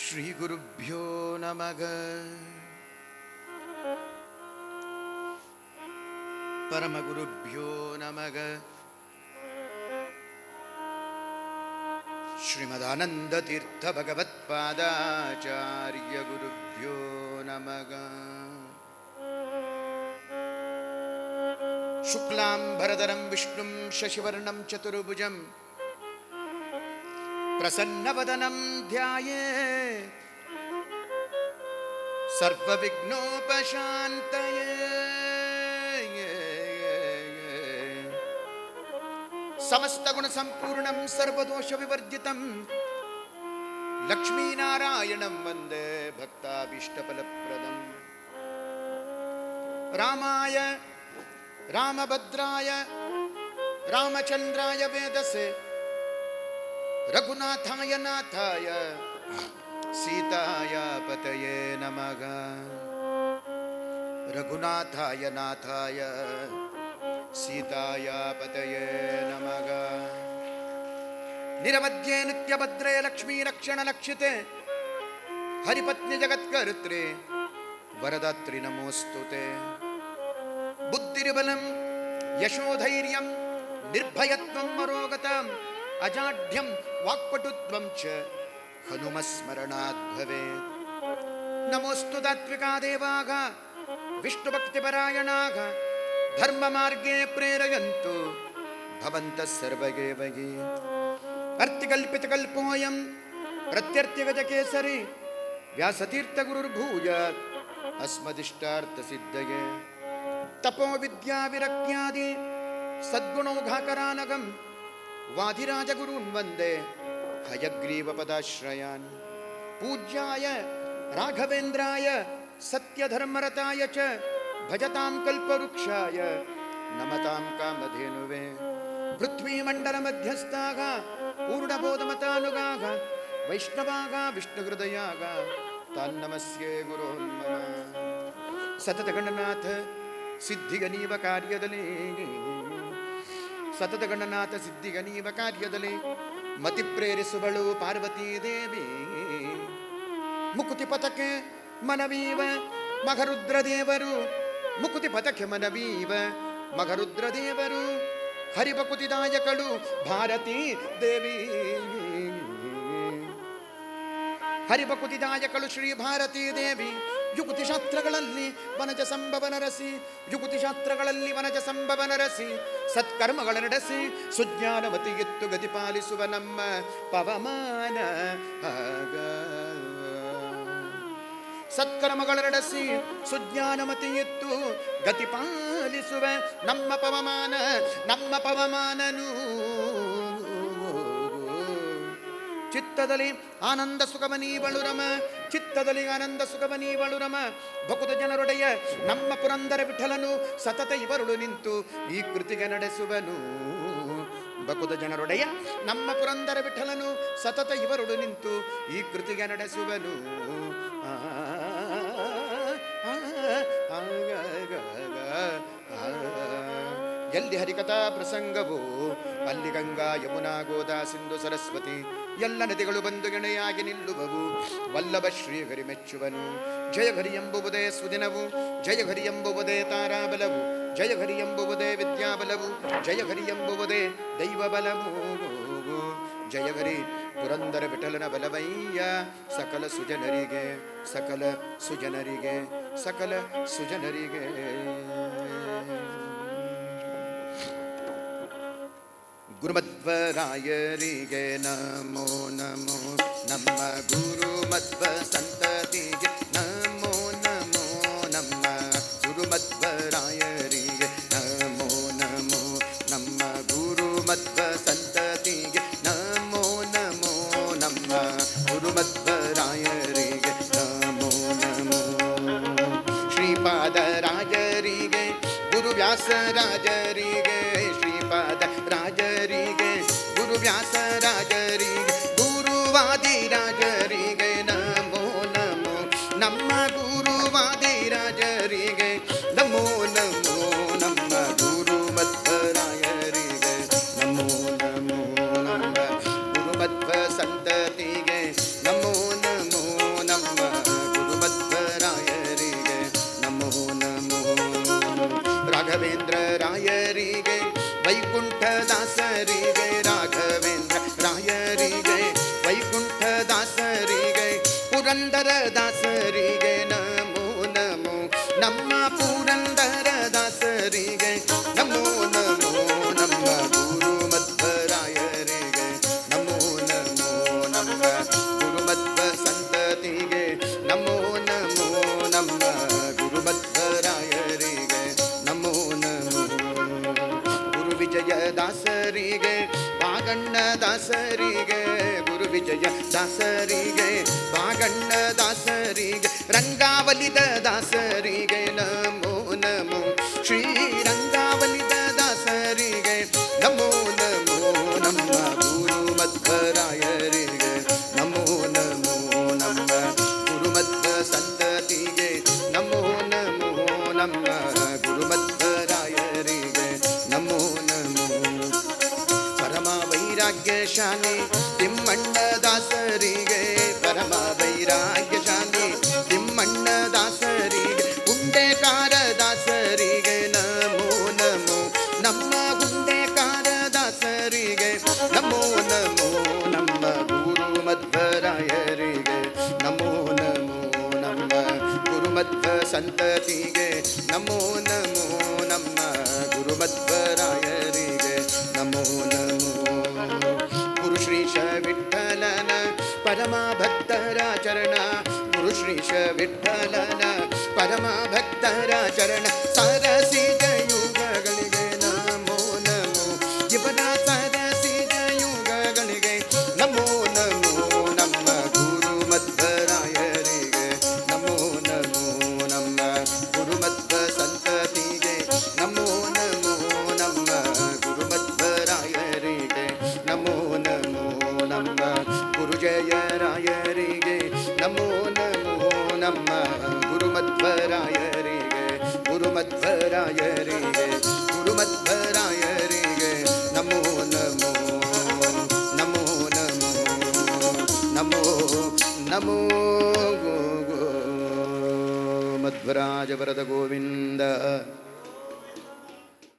ಶ್ರೀ ಗುರುಭ್ಯೋ ನಮಃ. ಪರಮಗುರುಭ್ಯೋ ನಮಃ. ಶ್ರೀಮದಾನಂದತೀರ್ಥ ಭಗವತ್ಪಾದಾಚಾರ್ಯ ಗುರುಭ್ಯೋ ನಮಃ. ಶುಕ್ಲಾಂಬರಧರಂ ವಿಷ್ಣುಂ ಶಶಿವರ್ಣಂ ಚತುರ್ಭುಜಂ ಪ್ರಸನ್ನವದನಂ ಧ್ಯಾಯೇತ್ ಸರ್ವವಿಘ್ನೋಪಶಾಂತಯೇ. ಸಮಸ್ತಗುಣಸಂಪೂರ್ಣಂ ಸರ್ವದೋಷವಿವರ್ಜಿತಂ ಲಕ್ಷ್ಮೀನಾರಾಯಣಂ ವಂದೇ ಭಕ್ತಾಭೀಷ್ಟಫಲಪ್ರದಂ. ರಾಮಾಯ ರಾಮಭದ್ರಾಯ ರಾಮಚಂದ್ರಾಯ ವೇದಸೆ ರಘುನಾಥಾಯ ನಾಥಾಯ ಸೀತಾಯ ಪತಯೇ ನಮಃ. ರಘುನಾಥಾಯ ನಾಥಾಯ ಸೀತಾಯ ಪತಯೇ ನಮಃ. ನಿರವಧ್ಯೆ ನಿತ್ಯಭದ್ರೇ ಲಕ್ಷ್ಮೀ ರಕ್ಷಣ ಲಕ್ಷಿತೆ ಹರಿಪತ್ನಿ ಜಗತ್ಕರ್ತೃ ವರದಾತ್ರಿ ನಮೋಸ್ತುತೆ. ಬುದ್ಧಿರ್ಬಲಂ ಯಶೋಧೈರ್ಯಂ ನಿರ್ಭಯತ್ವಂ ಮರೋಗತಂ ಅಜಾಢ್ಯಂ ವಾಕ್ಪಟುತ್ವಂ ಚ ಹನುಮಸ್ಮರಣಾತ್ ಭವೇತ್. ನಮೋಸ್ತು ತಾತ್ವಿಕಾ ದೇವಾಃ ವಿಷ್ಣುಭಕ್ತಿಪರಾಯಣಾಃ ಧರ್ಮಮಾರ್ಗೇ ಪ್ರೇರಯಂತು ಭವಂತಃ ಸರ್ವಗೇವಹಿ. ಅರ್ಥಿಕಲ್ಪಿತಕಲ್ಪೋಯಂ ಪ್ರತ್ಯರ್ಥಿಗಜಕೇಸರಿ ವ್ಯಾಸತೀರ್ಥಗುರುರ್ಭೂಯಾತ್ ಅಸ್ಮದಿಷ್ಟಾರ್ಥಸಿದ್ಧಯೇ. ತಪೋ ವಿದ್ಯಾ ವಿರಕ್ತ್ಯಾದಿ ಸದ್ಗುಣೌಘಾಕರಾನಗಂ ವಾದಿರಾಜಗುರೂನ್ ವಂದೇ ಹಯಗ್ರೀವಪದಾಶ್ರಯಾನ್. ಪೂಜ್ಯಾಯ ರಾಘವೇಂದ್ರಾಯ ಸತ್ಯಧರ್ಮರತಾಯ ಚ ಭಜತಾಂ ಕಲ್ಪವೃಕ್ಷಾಯ ನಮತಾಂ ಕಾಮಧೇನುವೇ. ಪೃಥ್ವೀಮಂಡಲಮಧ್ಯಸ್ಥಾಃ ಪೂರ್ಣಬೋಧಮತಾನುಗಾಃ ವೈಷ್ಣವಾಃ ವಿಷ್ಣುಹೃದಯಾಃ ತಾನ್ನಮಸ್ಯೆ ಗುರೋನ್ಮಮ. ಸತತಗಣನಾಥ ಸಿದ್ಧಿಗನೀವ ಕಾರ್ಯದಲ್ಲಿ ಸತತಗಣನಾಥ ಸಿದ್ಧಿಗನೀವ ಕಾರ್ಯದಲ್ಲಿ ಮತಿ ಪ್ರೇರಿಸುವಳು ಪಾರ್ವತೀ ದೇವಿ. ಮುಕುತಿ ಪಥಕ್ಕೆ ಮನವೀವ ಮಘರುದ್ರದೇವರು ಮುಕುತಿ ಪಥಕ್ಕೆ ಮನವೀವ ಮಘರುದ್ರದೇವರು ಹರಿಭಕುತಿದಾಯಕಳು ಭಾರತೀ ದೇವಿ. ಹರಿಭಕುತಿದಾಯಕಳು ಶ್ರೀ ಭಾರತೀ ದೇವಿ. ಯುಕುತಿ ಶಾಸ್ತ್ರಗಳಲ್ಲಿ ವನಜ ಸಂಭವನ ರಸಿ ಯುಕುತಿ ಶಾಸ್ತ್ರಗಳಲ್ಲಿ ವನಜ ಸಂಭವನ ರಸಿ ಸತ್ಕರ್ಮಗಳ ನಡೆಸಿ ಸುಜ್ಞಾನಮತಿ ಎತ್ತು ಗತಿ ಪಾಲಿಸುವ ನಮ್ಮ ಪವಮಾನ. ಸತ್ಕರ್ಮಗಳ ನಡೆಸಿ ಸುಜ್ಞಾನಮತಿ ಎತ್ತು ಗತಿ ಪಾಲಿಸುವ ನಮ್ಮ ಪವಮಾನ. ನಮ್ಮ ಪವಮಾನನು ಚಿತ್ತದಲ್ಲಿ ಆನಂದ ಸುಖವನೀವಳು ರಮ. ಚಿತ್ತದಲ್ಲಿ ಆನಂದ ಸುಖವನೀವಳು ರಮ. ಭಕುತ ಜನರೊಡೆಯ ನಮ್ಮ ಪುರಂದರ ವಿಠಲನು ಸತತ ಇವರುಳು ನಿಂತು ಈ ಕೃತಿಗೆ ನಡೆಸುವನು. ಭಕುತ ಜನರೊಡೆಯ ನಮ್ಮ ಪುರಂದರ ವಿಠಲನು ಸತತ ಇವರುಳು ನಿಂತು ಈ ಕೃತಿಗೆ ನಡೆಸುವನು. ಎಲ್ಲಿ ಹರಿಕಥಾ ಪ್ರಸಂಗವು ಅಲ್ಲಿ ಗಂಗಾ ಯಮುನಾ ಗೋದಾ ಸಿಂಧು ಸರಸ್ವತಿ ಎಲ್ಲ ನದಿಗಳು ಬಂದು ಗೆಣೆಯಾಗಿ ನಿಲ್ಲುವವು. ವಲ್ಲಭ ಶ್ರೀಹರಿ ಮೆಚ್ಚುವನು. ಜಯಘರಿ ಎಂಬುವುದೇ ಸುದಿನವು. ಜಯಘರಿ ಎಂಬುವುದೇ ತಾರಾಬಲವು. ಜಯಘರಿ ಎಂಬುವುದೇ ವಿದ್ಯಾಬಲವು. ಜಯಘರಿ ಎಂಬುವುದೇ ದೈವಬಲವು. ಜಯಘರಿ ಪುರಂದರ ವಿಠಲನ ಬಲವಯ್ಯ ಸಕಲ ಸುಜನರಿಗೆ ಸಕಲ ಸುಜನರಿಗೆ ಸಕಲ ಸುಜನರಿಗೆ. ಗುರುಮಧ್ವರಾಯರಿಗೆ ನಮೋ ನಮೋ. ನಮ್ಮ ಗುರುಮಧ್ವ ಸಂತತಿಗೆ ನಮೋ ನಮೋ. ನಮ್ಮ ಗುರುಮಧ್ವರಾಯರಿಗೆ ನಮೋ ನಮೋ. ನಮ್ಮ ಗುರುಮಧ್ವ ಸಂತತಿಗೆ ನಮೋ ನಮೋ. ನಮ್ಮ ಗುರುಮಧ್ವರಾಯರಿಗೆ ನಮೋ ನಮೋ. ಶ್ರೀಪಾದರಾಜರಿಗೆ ಗುರುವ್ಯಾಸರಾಜರಿಗೆ ಶ್ರೀಪಾದ ರಾಜರಿಗೆ ಗುರುವ್ಯಾಸರಾಜರಿಗೆ ಗುರುವಾದಿರಾಜರಿಗೆ ನಮೋ ನಮೋ. ನಮ್ಮ ಗುರುವಾದಿರಾಜರಿಗೆ ನಮೋ ನಮೋ. ನಮ್ಮ ಗುರುಮಧ್ವರಾಯರಿಗೆ ನಮೋ ನಮೋ. ನಮ್ಮ ಗುರುಮಧ್ವ ಸಂತತಿಗೆ ನಮೋ ನಮೋ. ಪುರಂದರ ದಾಸರಿಗೆ ನಮೋ ನಮೋ, ನಮ್ಮ ಪುರಂದರ ದಾಸರಿಗೆ ನಮೋ ನಮೋ, ನಮ್ಮ ಗುರುಮಧ್ವರಾಯರಿಗೆ ನಮೋ ನಮೋ, ನಮ್ಮ ಗುರುಮಧ್ವ ಸಂತತಿಗೆ ನಮೋ ನಮೋ, ನಮ್ಮ ಗುರುಮಧ್ವರಾಯರಿಗೆ ನಮೋ ನಮೋ. ಗುರು ವಿಜಯ ದಾಸರಿಗೆ ಬಾಗಣ್ಣ ದಾಸರಿಗೆ, ಗುರು ವಿಜಯ ದಾಸರಿಗೆ ಬಾಗಣ್ಣ ದಾಸರಿಗೆ, ರಂಗಾವಲಿದ ದಾಸರಿಗೆ ನಮೋ ನಮೋ, ಶ್ರೀ ರಂಗಾವಲಿದ ದಾಸರಿಗೆ ನಮೋ ನಮೋ, ನಮ್ಮ ಗುರುಮಧ್ವರಾಯರಿಗೆ ನಮೋ ನಮೋ, ನಮ್ಮ ಗುರುಮಧ್ವ ಸಂತತಿಗೆ ನಮೋ ನಮೋ, ನಮ್ಮ ಗುರುಮಧ್ವರಾಯರಿಗೆ ನಮೋ ನಮೋ. ಪರಮ ವೈರಾಗ್ಯಶಾಲಿ ತಿಮ್ಮಣ್ಣ ದಾಸರಿಗೆ, ಪರಮ ವೈರಾಗ್ಯಶಾಲಿ ತಿಮ್ಮಣ್ಣ ದಾಸರಿಗೆ, ಗುಂಡೆಕಾರ ದಾಸರಿಗೆ ನಮೋ ನಮೋ, ನಮ್ಮ ಗುಂಡೆಕಾರ ದಾಸರಿಗೆ ನಮೋ ನಮೋ, ನಮ್ಮ ಗುರುಮಧ್ವರಾಯರಿಗೆ ನಮೋ ನಮೋ, ನಮ್ಮ ಗುರುಮಧ್ವ ಸಂತತಿಗೆ ನಮೋ ನಮೋ, ನಮ್ಮ ಗುರುಮಧ್ವರಾಯರಿಗೆ ನಮೋ ನಮೋ. ಗುರು ಶ್ರೀಶ ವಿಠ್ಠಲನ ಪರಮ ಭಕ್ತರ ಚರಣ, ಗುರು ಶ್ರೀಶ ವಿಠ್ಠಲನ ಪರಮ ಭಕ್ತರ ಚರಣ, ಸರಸಿಜ ಯುಗಗಳಿಗೆ ನಮೋ ನಮೋ, ಇವರ ಸರಸಿಜ ಯುಗಗಳಿಗೆ ನಮೋ ನಮೋ, ನಮ್ಮ ಗುರುಮಧ್ವರಾಯರಿಗೆ ನಮೋ ನಮೋ, ನಮ್ಮ ಗುರುಮಧ್ವ ಸಂತತಿಗೆ ನಮೋ ನಮೋ, ನಮ್ಮ ಗುರುಮಧ್ವರಾಯರಿಗೆ ನಮೋ ನಮೋ, ನಮ್ಮ ಗುರುಜಯರಾಯರಿಗೆ ನಮೋ ನಮೋ, ನಮ್ಮ ಗುರುಮಧ್ವರಾಯರಿಗೆ, ಗುರುಮಧ್ವರಾಯರಿಗೆ, ಗುರುಮಧ್ವರಾಯರಿಗೆ ನಮೋ ನಮೋ, ನಮೋ ನಮೋ, ನಮೋ ನಮೋ. ಮಧ್ವರಾಜ ವರದ ಗೋವಿಂದ.